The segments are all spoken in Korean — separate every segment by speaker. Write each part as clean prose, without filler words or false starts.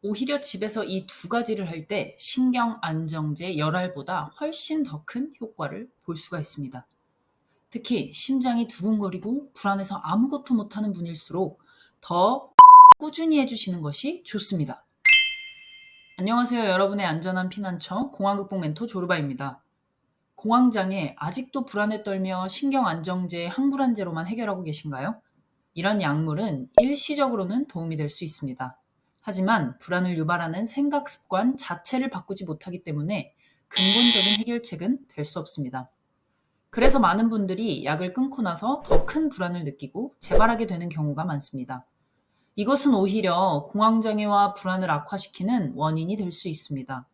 Speaker 1: 오히려 집에서 이 두 가지를 할 때 신경 안정제 열알보다 훨씬 더 큰 효과를 볼 수가 있습니다. 특히 심장이 두근거리고 불안해서 아무것도 못하는 분일수록 더 꾸준히 해주시는 것이 좋습니다. 안녕하세요. 여러분의 안전한 피난처 공황극복 멘토 조르바입니다. 공황장애 아직도 불안에 떨며 신경 안정제 항불안제로만 해결하고 계신가요? 이런 약물은 일시적으로는 도움이 될 수 있습니다. 하지만 불안을 유발하는 생각 습관 자체를 바꾸지 못하기 때문에 근본적인 해결책은 될 수 없습니다. 그래서 많은 분들이 약을 끊고 나서 더 큰 불안을 느끼고 재발하게 되는 경우가 많습니다. 이것은 오히려 공황장애와 불안을 악화시키는 원인이 될 수 있습니다.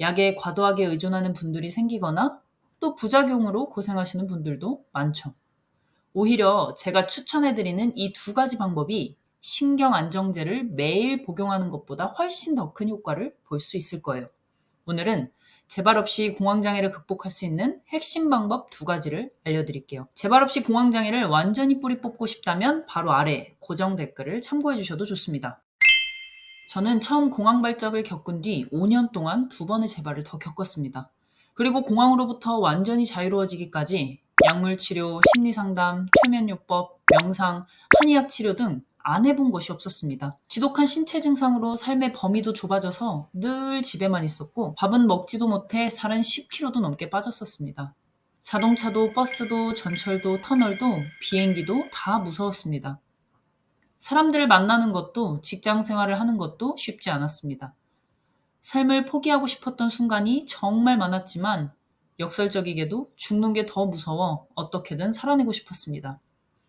Speaker 1: 약에 과도하게 의존하는 분들이 생기거나 또 부작용으로 고생하시는 분들도 많죠. 오히려 제가 추천해드리는 이 두 가지 방법이 신경 안정제를 매일 복용하는 것보다 훨씬 더 큰 효과를 볼 수 있을 거예요. 오늘은 재발 없이 공황장애를 극복할 수 있는 핵심 방법 두 가지를 알려드릴게요. 재발 없이 공황장애를 완전히 뿌리 뽑고 싶다면 바로 아래 고정 댓글을 참고해 주셔도 좋습니다. 저는 처음 공황 발작을 겪은 뒤 5년 동안 2번의 재발을 더 겪었습니다. 그리고 공황으로부터 완전히 자유로워지기까지 약물 치료, 심리 상담, 최면요법, 명상, 한의학 치료 등 안 해본 것이 없었습니다. 지독한 신체 증상으로 삶의 범위도 좁아져서 늘 집에만 있었고 밥은 먹지도 못해 살은 10kg도 넘게 빠졌었습니다. 자동차도 버스도 전철도 터널도 비행기도 다 무서웠습니다. 사람들을 만나는 것도 직장 생활을 하는 것도 쉽지 않았습니다. 삶을 포기하고 싶었던 순간이 정말 많았지만 역설적이게도 죽는 게 더 무서워 어떻게든 살아내고 싶었습니다.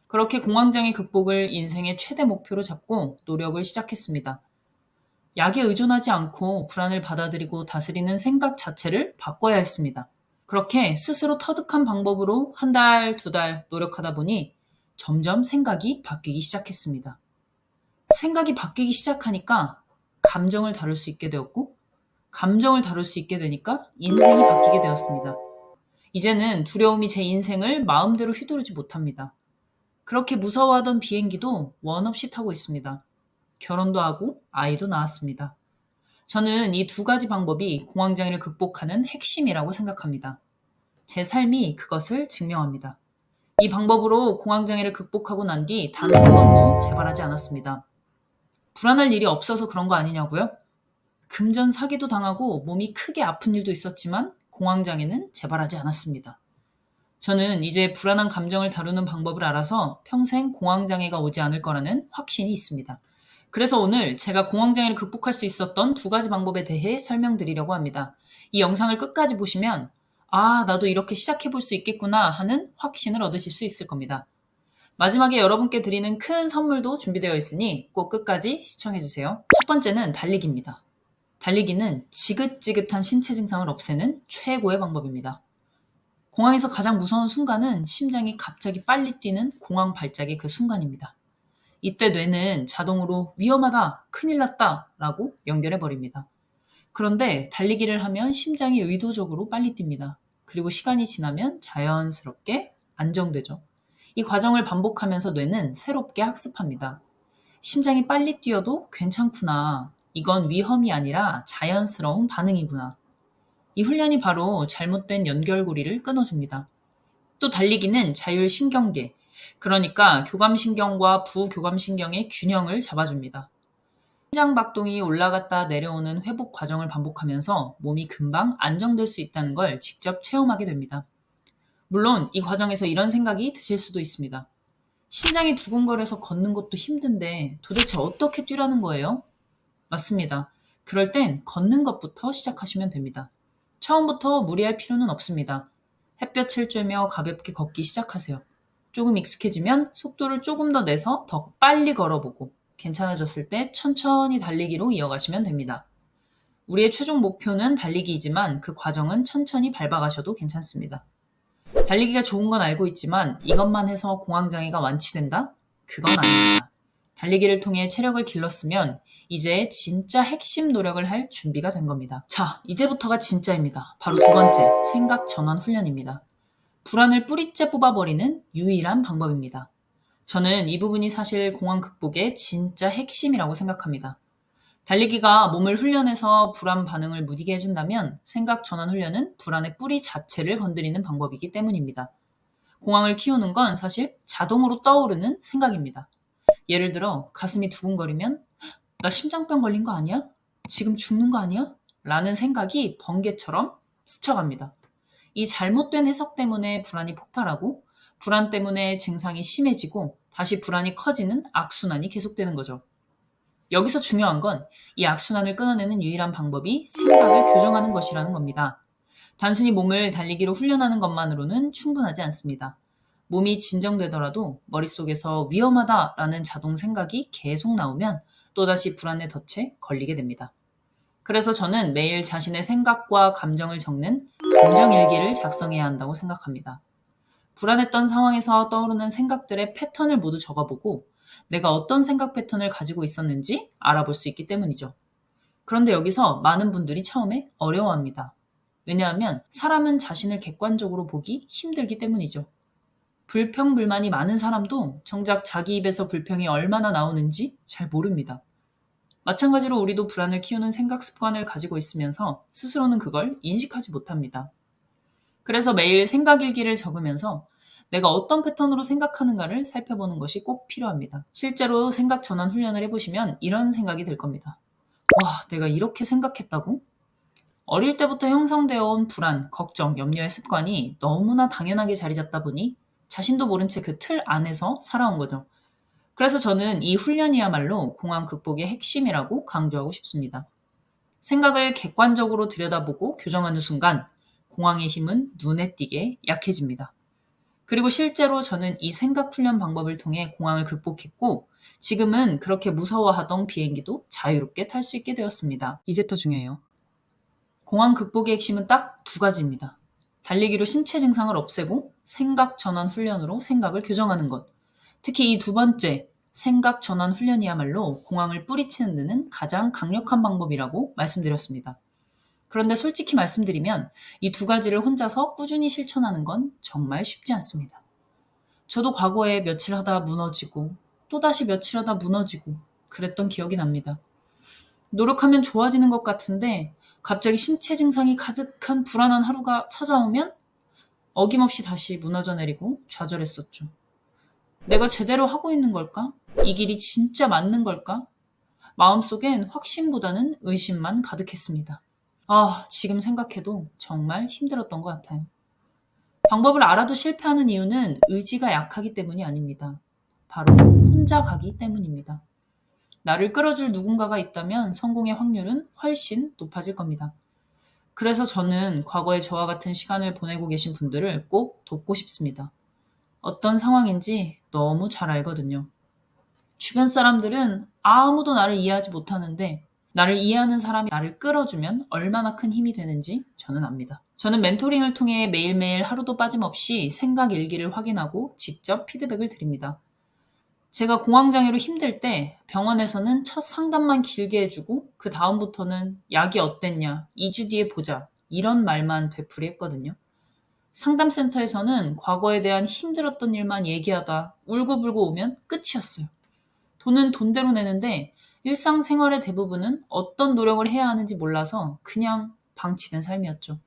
Speaker 1: 그렇게 공황장애 극복을 인생의 최대 목표로 잡고 노력을 시작했습니다. 약에 의존하지 않고 불안을 받아들이고 다스리는 생각 자체를 바꿔야 했습니다. 그렇게 스스로 터득한 방법으로 한 달, 두 달 노력하다 보니 점점 생각이 바뀌기 시작했습니다. 생각이 바뀌기 시작하니까 감정을 다룰 수 있게 되었고, 감정을 다룰 수 있게 되니까 인생이 바뀌게 되었습니다. 이제는 두려움이 제 인생을 마음대로 휘두르지 못합니다. 그렇게 무서워하던 비행기도 원 없이 타고 있습니다. 결혼도 하고 아이도 낳았습니다. 저는 이 두 가지 방법이 공황장애를 극복하는 핵심이라고 생각합니다. 제 삶이 그것을 증명합니다. 이 방법으로 공황장애를 극복하고 난 뒤 단 한 번도 재발하지 않았습니다. 불안할 일이 없어서 그런 거 아니냐고요? 금전 사기도 당하고 몸이 크게 아픈 일도 있었지만 공황장애는 재발하지 않았습니다. 저는 이제 불안한 감정을 다루는 방법을 알아서 평생 공황장애가 오지 않을 거라는 확신이 있습니다. 그래서 오늘 제가 공황장애를 극복할 수 있었던 두 가지 방법에 대해 설명드리려고 합니다. 이 영상을 끝까지 보시면 나도 이렇게 시작해볼 수 있겠구나 하는 확신을 얻으실 수 있을 겁니다. 마지막에 여러분께 드리는 큰 선물도 준비되어 있으니 꼭 끝까지 시청해주세요. 첫 번째는 달리기입니다. 달리기는 지긋지긋한 신체 증상을 없애는 최고의 방법입니다. 공항에서 가장 무서운 순간은 심장이 갑자기 빨리 뛰는 공황 발작의 그 순간입니다. 이때 뇌는 자동으로 위험하다, 큰일 났다 라고 연결해버립니다. 그런데 달리기를 하면 심장이 의도적으로 빨리 뜁니다. 그리고 시간이 지나면 자연스럽게 안정되죠. 이 과정을 반복하면서 뇌는 새롭게 학습합니다. 심장이 빨리 뛰어도 괜찮구나. 이건 위험이 아니라 자연스러운 반응이구나. 이 훈련이 바로 잘못된 연결고리를 끊어줍니다. 또 달리기는 자율신경계, 그러니까 교감신경과 부교감신경의 균형을 잡아줍니다. 심장박동이 올라갔다 내려오는 회복 과정을 반복하면서 몸이 금방 안정될 수 있다는 걸 직접 체험하게 됩니다. 물론 이 과정에서 이런 생각이 드실 수도 있습니다. 심장이 두근거려서 걷는 것도 힘든데 도대체 어떻게 뛰라는 거예요? 맞습니다. 그럴 땐 걷는 것부터 시작하시면 됩니다. 처음부터 무리할 필요는 없습니다. 햇볕을 쬐며 가볍게 걷기 시작하세요. 조금 익숙해지면 속도를 조금 더 내서 더 빨리 걸어보고 괜찮아졌을 때 천천히 달리기로 이어가시면 됩니다. 우리의 최종 목표는 달리기이지만 그 과정은 천천히 밟아가셔도 괜찮습니다. 달리기가 좋은 건 알고 있지만 이것만 해서 공황장애가 완치된다? 그건 아닙니다. 달리기를 통해 체력을 길렀으면 이제 진짜 핵심 노력을 할 준비가 된 겁니다. 자, 이제부터가 진짜입니다. 바로 두 번째, 생각 전환 훈련입니다. 불안을 뿌리째 뽑아버리는 유일한 방법입니다. 저는 이 부분이 사실 공황 극복의 진짜 핵심이라고 생각합니다. 달리기가 몸을 훈련해서 불안 반응을 무디게 해준다면 생각 전환 훈련은 불안의 뿌리 자체를 건드리는 방법이기 때문입니다. 공황을 키우는 건 사실 자동으로 떠오르는 생각입니다. 예를 들어 가슴이 두근거리면 나 심장병 걸린 거 아니야? 지금 죽는 거 아니야? 라는 생각이 번개처럼 스쳐갑니다. 이 잘못된 해석 때문에 불안이 폭발하고 불안 때문에 증상이 심해지고 다시 불안이 커지는 악순환이 계속되는 거죠. 여기서 중요한 건 이 악순환을 끊어내는 유일한 방법이 생각을 교정하는 것이라는 겁니다. 단순히 몸을 달리기로 훈련하는 것만으로는 충분하지 않습니다. 몸이 진정되더라도 머릿속에서 위험하다라는 자동 생각이 계속 나오면 또다시 불안의 덫에 걸리게 됩니다. 그래서 저는 매일 자신의 생각과 감정을 적는 감정일기를 작성해야 한다고 생각합니다. 불안했던 상황에서 떠오르는 생각들의 패턴을 모두 적어보고 내가 어떤 생각 패턴을 가지고 있었는지 알아볼 수 있기 때문이죠. 그런데 여기서 많은 분들이 처음에 어려워합니다. 왜냐하면 사람은 자신을 객관적으로 보기 힘들기 때문이죠. 불평불만이 많은 사람도 정작 자기 입에서 불평이 얼마나 나오는지 잘 모릅니다. 마찬가지로 우리도 불안을 키우는 생각 습관을 가지고 있으면서 스스로는 그걸 인식하지 못합니다. 그래서 매일 생각 일기를 적으면서 내가 어떤 패턴으로 생각하는가를 살펴보는 것이 꼭 필요합니다. 실제로 생각 전환 훈련을 해보시면 이런 생각이 들 겁니다. 와, 내가 이렇게 생각했다고? 어릴 때부터 형성되어 온 불안, 걱정, 염려의 습관이 너무나 당연하게 자리 잡다 보니 자신도 모른 채 그 틀 안에서 살아온 거죠. 그래서 저는 이 훈련이야말로 공황 극복의 핵심이라고 강조하고 싶습니다. 생각을 객관적으로 들여다보고 교정하는 순간 공황의 힘은 눈에 띄게 약해집니다. 그리고 실제로 저는 이 생각 훈련 방법을 통해 공황을 극복했고 지금은 그렇게 무서워하던 비행기도 자유롭게 탈 수 있게 되었습니다. 이제 더 중요해요. 공황 극복의 핵심은 딱 두 가지입니다. 달리기로 신체 증상을 없애고 생각 전환 훈련으로 생각을 교정하는 것. 특히 이 두 번째, 생각 전환 훈련이야말로 공황을 뿌리치는 데는 가장 강력한 방법이라고 말씀드렸습니다. 그런데 솔직히 말씀드리면 이 두 가지를 혼자서 꾸준히 실천하는 건 정말 쉽지 않습니다. 저도 과거에 며칠 하다 무너지고 또다시 며칠 하다 무너지고 그랬던 기억이 납니다. 노력하면 좋아지는 것 같은데 갑자기 신체 증상이 가득한 불안한 하루가 찾아오면 어김없이 다시 무너져 내리고 좌절했었죠. 내가 제대로 하고 있는 걸까? 이 길이 진짜 맞는 걸까? 마음속엔 확신보다는 의심만 가득했습니다. 지금 생각해도 정말 힘들었던 것 같아요. 방법을 알아도 실패하는 이유는 의지가 약하기 때문이 아닙니다. 바로 혼자 가기 때문입니다. 나를 끌어줄 누군가가 있다면 성공의 확률은 훨씬 높아질 겁니다. 그래서 저는 과거에 저와 같은 시간을 보내고 계신 분들을 꼭 돕고 싶습니다. 어떤 상황인지 너무 잘 알거든요. 주변 사람들은 아무도 나를 이해하지 못하는데 나를 이해하는 사람이 나를 끌어주면 얼마나 큰 힘이 되는지 저는 압니다. 저는 멘토링을 통해 매일매일 하루도 빠짐없이 생각 일기를 확인하고 직접 피드백을 드립니다. 제가 공황장애로 힘들 때 병원에서는 첫 상담만 길게 해주고 그 다음부터는 약이 어땠냐, 2주 뒤에 보자 이런 말만 되풀이했거든요. 상담센터에서는 과거에 대한 힘들었던 일만 얘기하다 울고불고 오면 끝이었어요. 돈은 돈대로 내는데 일상생활의 대부분은 어떤 노력을 해야 하는지 몰라서 그냥 방치된 삶이었죠.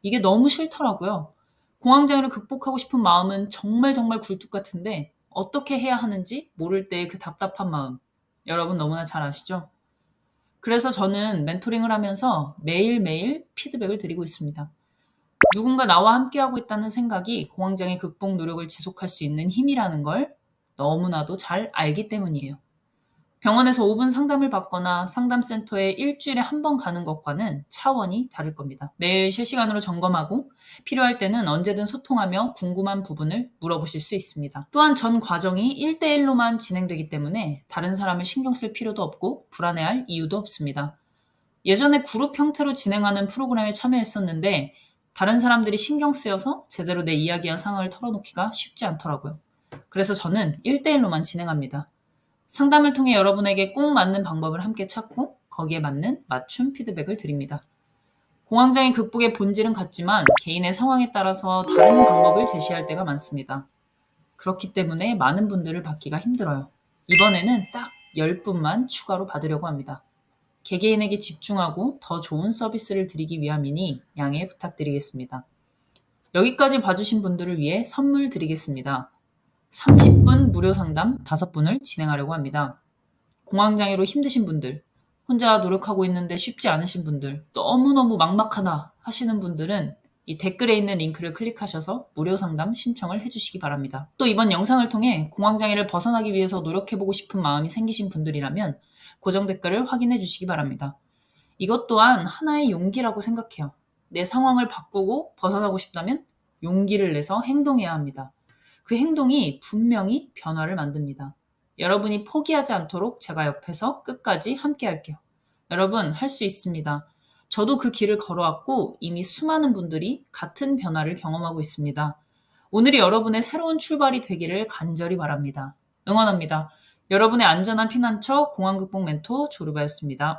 Speaker 1: 이게 너무 싫더라고요. 공황장애를 극복하고 싶은 마음은 정말 정말 굴뚝 같은데 어떻게 해야 하는지 모를 때의 그 답답한 마음. 여러분 너무나 잘 아시죠? 그래서 저는 멘토링을 하면서 매일매일 피드백을 드리고 있습니다. 누군가 나와 함께하고 있다는 생각이 공황장애 극복 노력을 지속할 수 있는 힘이라는 걸 너무나도 잘 알기 때문이에요. 병원에서 5분 상담을 받거나 상담센터에 일주일에 한 번 가는 것과는 차원이 다를 겁니다. 매일 실시간으로 점검하고 필요할 때는 언제든 소통하며 궁금한 부분을 물어보실 수 있습니다. 또한 전 과정이 1대1로만 진행되기 때문에 다른 사람을 신경 쓸 필요도 없고 불안해할 이유도 없습니다. 예전에 그룹 형태로 진행하는 프로그램에 참여했었는데 다른 사람들이 신경 쓰여서 제대로 내 이야기와 상황을 털어놓기가 쉽지 않더라고요. 그래서 저는 1대1로만 진행합니다. 상담을 통해 여러분에게 꼭 맞는 방법을 함께 찾고 거기에 맞는 맞춤 피드백을 드립니다. 공황장애 극복의 본질은 같지만 개인의 상황에 따라서 다른 방법을 제시할 때가 많습니다. 그렇기 때문에 많은 분들을 받기가 힘들어요. 이번에는 딱 10분만 추가로 받으려고 합니다. 개개인에게 집중하고 더 좋은 서비스를 드리기 위함이니 양해 부탁드리겠습니다. 여기까지 봐주신 분들을 위해 선물 드리겠습니다. 30분 무료 상담 5분을 진행하려고 합니다. 공황장애로 힘드신 분들, 혼자 노력하고 있는데 쉽지 않으신 분들, 너무너무 막막하다 하시는 분들은 이 댓글에 있는 링크를 클릭하셔서 무료 상담 신청을 해주시기 바랍니다. 또 이번 영상을 통해 공황장애를 벗어나기 위해서 노력해보고 싶은 마음이 생기신 분들이라면 고정 댓글을 확인해 주시기 바랍니다. 이것 또한 하나의 용기라고 생각해요. 내 상황을 바꾸고 벗어나고 싶다면 용기를 내서 행동해야 합니다. 그 행동이 분명히 변화를 만듭니다. 여러분이 포기하지 않도록 제가 옆에서 끝까지 함께 할게요. 여러분, 할 수 있습니다. 저도 그 길을 걸어왔고 이미 수많은 분들이 같은 변화를 경험하고 있습니다. 오늘이 여러분의 새로운 출발이 되기를 간절히 바랍니다. 응원합니다. 여러분의 안전한 피난처 공황극복 멘토 조르바였습니다.